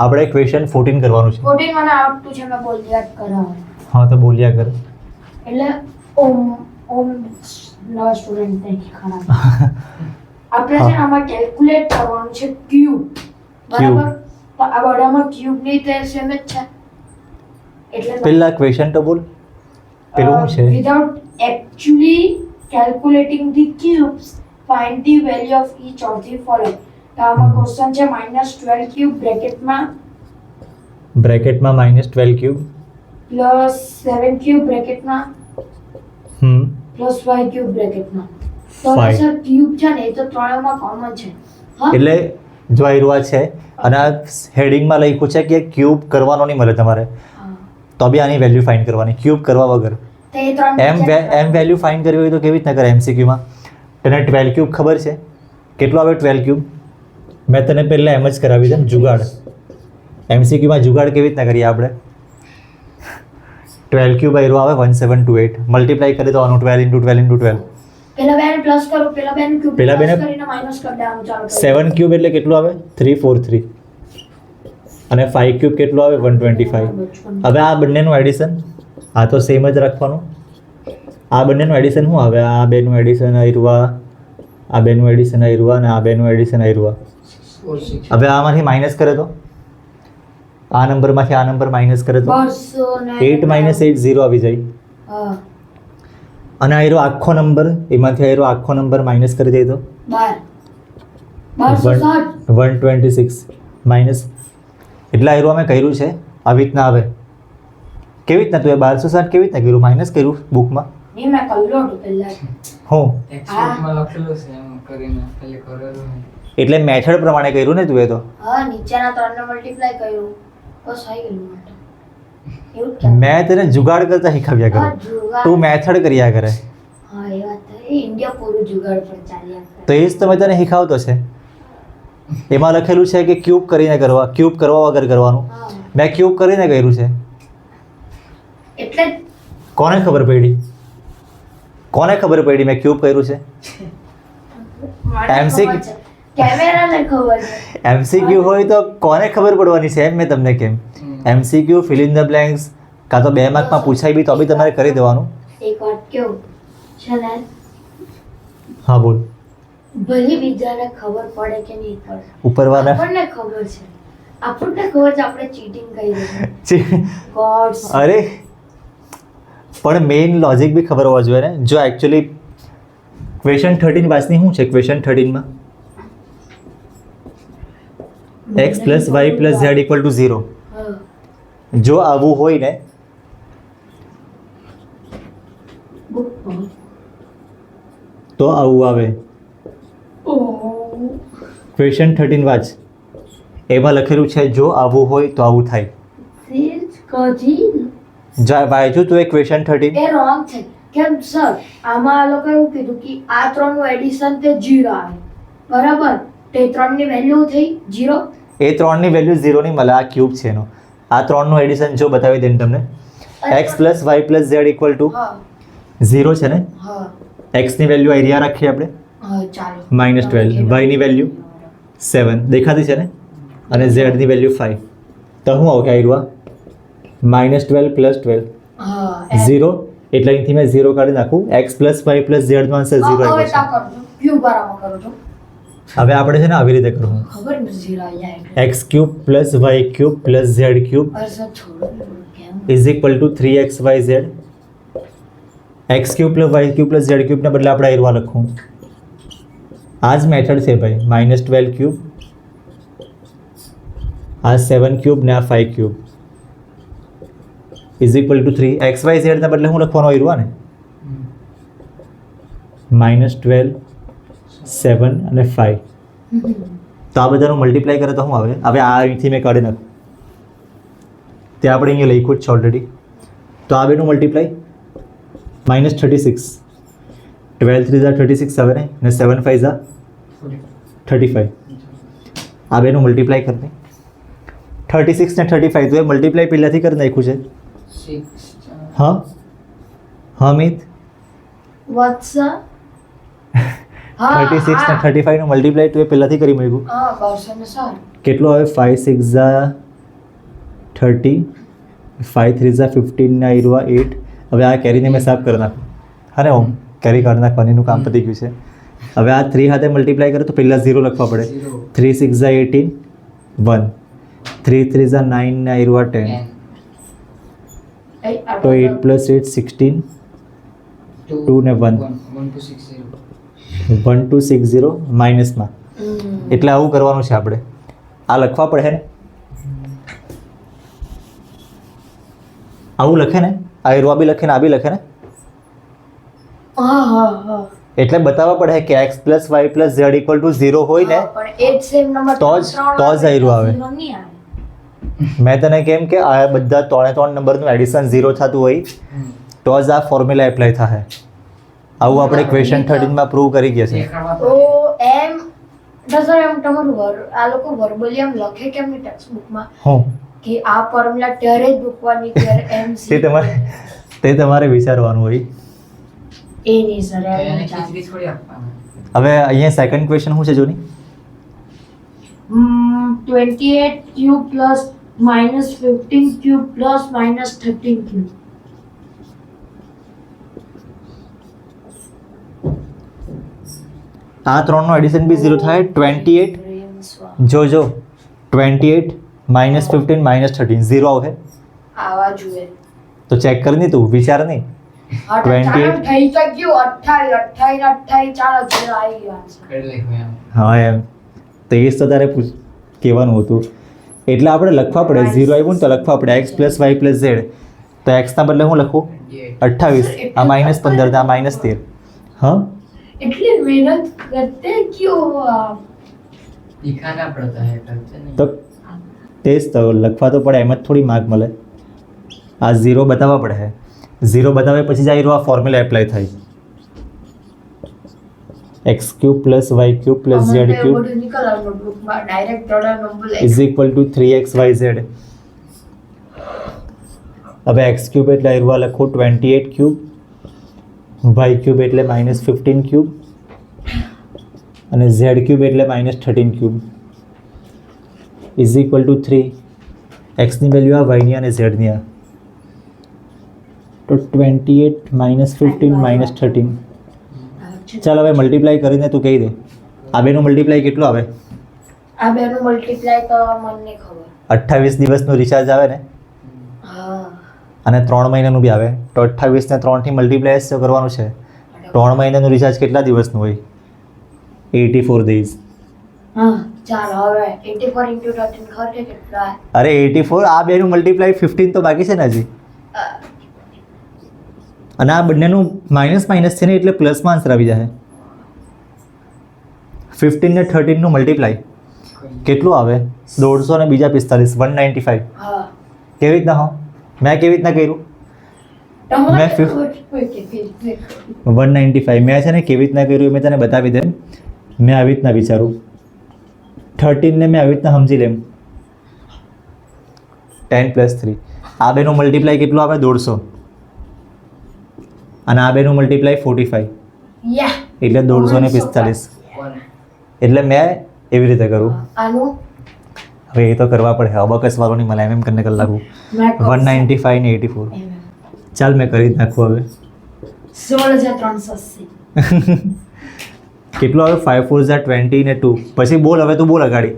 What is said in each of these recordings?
આપણે ક્વેશ્ચન 14 કરવાનું છે. 14 મને આવડતું છે, મેં બોલ યાદ કરાવ. હા તો બોલ્યા કર. એટલે ઓમ નવા સ્ટુડન્ટ તરીકે ખરાબ. આપણે છે ને આમાં કેલ્ક્યુલેટ કરવાનું છે ક્યુબ, બરાબર? તો આ બધામાં ક્યુબ ની તે સેમ જ છે. એટલે પેલા ક્વેશ્ચન તો બોલ. પેલું શું છે? Without actually calculating the cubes, find the value of each of the following. તો આમાં ક્વેશ્ચન છે -12 ક્યુબ બ્રેકેટમાં -12 ક્યુબ પ્લસ 7 ક્યુબ બ્રેકેટમાં પ્લસ 5 ક્યુબ બ્રેકેટમાં. તો સર ક્યુબ છે ને એ તો ત્રણેયમાં કોમન છે. હા, એટલે જો આયરુઆ છે અને આ હેડિંગમાં લખ્યું છે કે ક્યુબ કરવાનો નહીં મળે તમારે, તો બી આની વેલ્યુ ફાઇન્ડ કરવાની ક્યુબ કરવા વગર. તો એ ત્રણ એમ વેલ્યુ ફાઇન્ડ કરવી હોય તો કેવી રીતના કરે એમસીક્યુમાં? તને 12 ક્યુબ ખબર છે કેટલું આવે 12 ક્યુબ? મેં તને પહેલાં એમ જ કરાવી દે જુગાડ. એમસીક્યુમાં જુગાડ કેવી રીતના કરીએ આપણે? 12 ક્યુબ આયરો આવે 1728, મલ્ટીપ્લાય કરી દો 12 × 12 × 12. પેલા બેને પ્લસ કરો, પેલા બેને ક્યુબ પેલા બેને કરીને માઈનસ કરી દેવાનું ચાલુ કરો. 7 ક્યુબ એટલે કેટલું આવે? 343. અને 5 ક્યુબ કેટલું આવે? 125. હવે આ બંનેનું એડિશન, આ તો સેમ જ રાખવાનું. આ બંનેનું એડિશન શું આવે? આ બેનું એડિશન આયરુઆ, આ બેનું એડિશન આયરુઆ અને આ બેનું એડિશન આયરુઆ. હવે આમાંથી માઇનસ કરે તો આ નંબરમાંથી આ નંબર માઇનસ કરે તો 8 - 8 0 આવી જાય. હા, અને આયરો આખો નંબર, એમાંથી આયરો આખો નંબર માઇનસ કરી દે તો 12 126 માઇનસ. એટલે આયરો અમે કર્યું છે આવી રીતના આવે. કેવી રીતના તું 1260 કેવી રીતના કર્યું? માઇનસ કર્યું બુકમાં? નહીં, મેં કર્યું હતું પહેલા. હું એક્સપોર્ટમાં લખેલું છે એમ કરીને પેલે કરેલું નહીં. એટલે મેથડ પ્રમાણે કર્યું ને તું એ તો? હા, નીચેના ત્રણને મલ્ટીપ્લાય કર્યું બસ આવી ગયું માટે. એવું જ મેં તને જુગાડ કરતા શીખવ્યા હા, કરું, જુગાડ. તું મેથડ કર્યા કરે. હા, એ વાત તો. એ ઇન્ડિયા પૂરું જુગાડ પર ચાલ્યા કરે. તો એ જ તો મેં તને શીખવતો છે. એમાં લખેલું છે કે ક્યુબ કરીને કરવા, ક્યુબ કરવા વગર કરવાનું. હા, મેં ક્યુબ કરીને કર્યું છે. એટલે જ કોને ખબર પડી? કોને ખબર પડી મેં ક્યુબ કર્યું છે? મને MC ખબર છે. કેમેરાને ખબર છે. એમસીક્યુ હોય તો કોને ખબર પડવાની છે? એમ મેં તમને કેમ MCQ fill in the blanks કાં તો 2 માર્કમાં પૂછાય બી તો બી તમારે કરી દેવાનું. એક વાત કેવું છે ને, હા બોલ. ભલે બીજાને ખબર પડે કે નહીં પડે, ઉપરવાળા આપણને ખબર છે. આપણને ખબર છે આપણે ચીટિંગ કરી છે. ગોડ્સ. અરે પણ મેઇન લોજિક બી ખબર હોવા જોઈએ ને. જો એકચ્યુઅલી ક્વેશ્ચન 13 વાંચની શું છે? ક્વેશ્ચન 13માં x + y + z = 0. હા, જો આવું હોય ને book પર. તો આવું આવે. ઓહ, ક્વેશ્ચન 13 વાંચ. એમાં લખેલું છે જો આવું હોય તો આવું થાય. this કજી જા વાંચ્યું તું એ ક્વેશ્ચન 13? એ રોંગ છે. કેમ સર? આમાં આ લોકો એવું કીધું કે આ ત્રણનું એડિશન તે 0 આવે, બરાબર? તે ત્રણની વેલ્યુ થઈ 0. એ 3ની વેલ્યુ 0 નહીં મળે. આ ક્યુબ છે એનો. આ 3નું એડિશન જો બતાવી દે તમને. x + y + z = હા 0 છે ને. હા x ની વેલ્યુ અહીંયા રાખીએ આપણે હા, ચાલો. -12, y ની વેલ્યુ 7 દેખાતી છે ને, અને z ની વેલ્યુ 5. તો શું આવું કે આયરુઆ -12 + 12 હા, 0. એટલે અહીંથી મેં 0 કાઢી નાખું. x + y + z નો આન્સર 0 હવે આવ્યો તા છે. કરજો. ક્યુ બરાબર કરો છો. હવે આપણે છે ને આવી રીતે કરવું. ખબર ને 0 આવી જાય એટલે. x³ + y³ + z³ અરે સર છોડો ને, કેમ? = 3xyz. x³ + y³ + z³ ના બદલે આપણે આયરુઆ લખવું. આ જ મેથડ છે ભાઈ. -12 ક્યુબ, આ 7 ક્યુબ ને આ 5 ક્યુબ = 3. xyz ના બદલે હું લખવાનો આયરુઆ ને -12 7 અને 5. તો આ બધાનું મલ્ટીપ્લાય કરે તો શું આવે? હવે આ અહીંથી મેં કાઢી નાખું. તે આપણે અહીંયા લખ્યું જ છે ઓલરેડી. તો આ બેનું મલ્ટીપ્લાય -36. 12 3 36 આવે ને, અને 7 5 35. આ બેનું મલ્ટીપ્લાય કરી દે. 36 ને 35 તો એ મલ્ટીપ્લાય પહેલાંથી કરી નાખ્યું છે. 6 હા હા મિત. વત્સ હા 36 ને 35 નું મલ્ટીપ્લાય તું એ પહેલાંથી કરી મૂક્યું. હા 1260. કેટલું આવે? 5 6 ઝા 30, 5 3 ઝા 15 ના ઈરવા 8. હવે આ કેરીને મેં સાફ કરી નાખું. હા ને ઓમ કેરી કાઢી નાખવાનીનું કામ પતી ગયું છે. હવે આ 3 સાથે મલ્ટીપ્લાય કરે તો પહેલાં 0 લખવા પડે. 3 6 ઝા 18, 1. 3 3 ઝા 9 ના ઈરવા 10. તો 8 + 8 16, 2 ને 1. 1260 માઇનસમાં. એટલે આવું કરવાનું છે આપણે. આ લખવા પડે ને, આવું લખે ને, આ ઈરવા બી લખે ને આ બી લખે ને, એટલે બતાવવા પડે કે x + y + z = 0 હોય ને તો જ આ ઈરવા આવે. મેં તને કેમ કે આ બધા 3 નંબરનું એડિશન 0 થતું હોય તો જ આ ફોર્મ્યુલા એપ્લાય થાય. આવું આપણે ક્વેશ્ચન 13 માં પ્રૂવ કરી ગયા છે. તો એમ સર એમ તમારું આ લોકો વર્બલી એમ લખે કેમ ની ટેક્સ્ટ બુકમાં હું કે આ ફોર્મ્યુલા ત્યારે જ મૂકવાની ત્યારે એમ તે તમારે વિચારવાનું હોય. એ નહીં સર એને એમ ખીચડી થોડી આપવાનું. હવે અહીંયા સેકન્ડ ક્વેશ્ચન શું છે જોની? 28 cube plus -15 cube plus -13 cube. આ ત્રણનો એડિશન બી 0 થાય. 28 જો 28 -15 -13 0 આવે આવા જોઈએ તો ચેક કરી નહીં, તું વિચાર નહીં. 28 થઈ તો ગયું 28 ચાલો ચલો આવી ગયો answer. કરી લખ્યું એમ. હા એમ તો એ જ તો તારે કહેવાનું હતું. એટલે આપણે લખવા પડે 0 આવ્યું ને તો લખવા પડે x + y + z. તો x ના બદલે હું લખું 28, આ -15, આ -13. હા એટલી મહેનત કરતે ક્यों दिखाना पड़ता है करते नहीं. તો તે જ તો લખવા તો પડે, એમ જ થોડી માર્ક મળે. આ 0 બતાવવા પડે. 0 બતાવે પછી જ આ ફોર્મ્યુલા એપ્લાય થાય. x³ + y³ + z³ નિકલ નોટબુકમાં ડાયરેક્ટ ટોટલ નંબર = 3xyz. હવે x³ એટલે આયરવા લખો 28³ y³ એટલે -15³ અને z³ એટલે -13³ = 3. x ની વેલ્યુ આ y ની અને z ની આ. તો 28 -15 -13. ચાલ હવે મલ્ટીપ્લાય કરીને તું કહી દે આ બેનું મલ્ટીપ્લાય કેટલું આવે? આ બેનું મલ્ટીપ્લાય તો મને ખબર 28 દિવસનું રિચાર્જ આવે ને, હા અને 3 મહિનાનું બી આવે. તો 28 ને 3 થી મલ્ટીપ્લાય જ કરવાનું છે. 3 મહિનાનું રિચાર્જ કેટલા દિવસનું હોય? 84 days. હા ચાલો હવે 84 * 13 ખર્ચે કેટલા? અરે 84, આ બેનું મલ્ટીપ્લાય 15 તો બાકી છે ને હજી. અને આ બંનેનું માઇનસ છે ને એટલે પ્લસમાં આન્સર આવી જાય. 15 ને 13 નું મલ્ટીપ્લાય કેટલું આવે? 150 ને બીજા 45, 195. હા કેવી રીતના? હો મેં કેવી રીતના કર્યું? તમારે મેં 195 મેં છે ને કેવી રીતના કર્યું મેં તને બતાવી દેમ. મેં આવી રીતના વિચારું. 13 ને મેં આવી રીતના સમજી લેમ. 10 + 3 આ બેનું મલ્ટીપ્લાય કેટલું આવે? 150. અને આ બેનું મલ્ટીપ્લાય 45 યા એટલે 145. એટલે મેં એવી રીતે કરું. આનું હવે એ તો કરવા પડે. અબકસ વાળો નહીં મળે એમ કરીને કરી લાગું. 195 ને 84. ચાલ મેં કરી જ નાખું હવે. 16380. કેટલું આવે? 5 4 ઝા 20 ને 2. પછી બોલ, હવે તું બોલ અગાડી.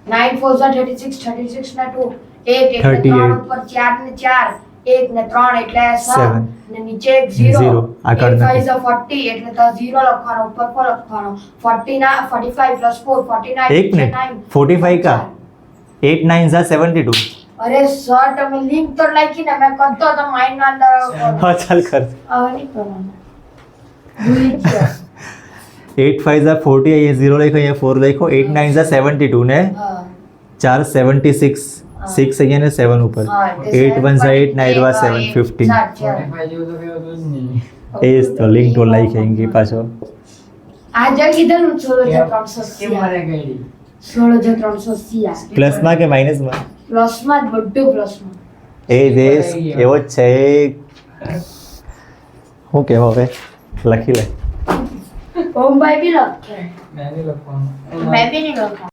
9 4 36 36 ને 2 1 એટલે 38. 3 ઉપર 4 ને 4 1 ને 3 એટલે 7 7. ને નીચે એક 0 0. આગળ 8 5 40 એટલે તો 0 લખવાનો ઉપર પર લખવાનો 40 ના 45 + 4 49 એક ને 45 કા 8 9 ઝા 72. અરે સર તમે લિંક તો લખી ને મેં કરતો તો માઇન્ડ ના અંદર હા ચાલ કર. નહીં કરવાનું ભૂલી ગયો 8 5 ઝા 40, અહીંયા 0 લખો, અહીંયા 4 લખો. 8 9 ઝા 72 ને હા 4 76, 6 અહીંયા ને 7 ઉપર. 8 1 ઝા 8 9 ઝા 7 15. 45 જેવું તો કહેવાતું જ નહીં. એ જ તો લિંક તો લઈ ખેંગી પાછો. આ જ કીધું કેમ 16380 મારે ગઈ? 16380 પ્લસમાં કે માઇનસમાં? પ્લસમાં જ બધું પ્લસમાં એ દેશ એવો જ છે. શું કહેવું હવે? લખી લે. ઓમ ભાઈ બી લખે મેં નહીં લખવાનું. મેં બી નહીં લખા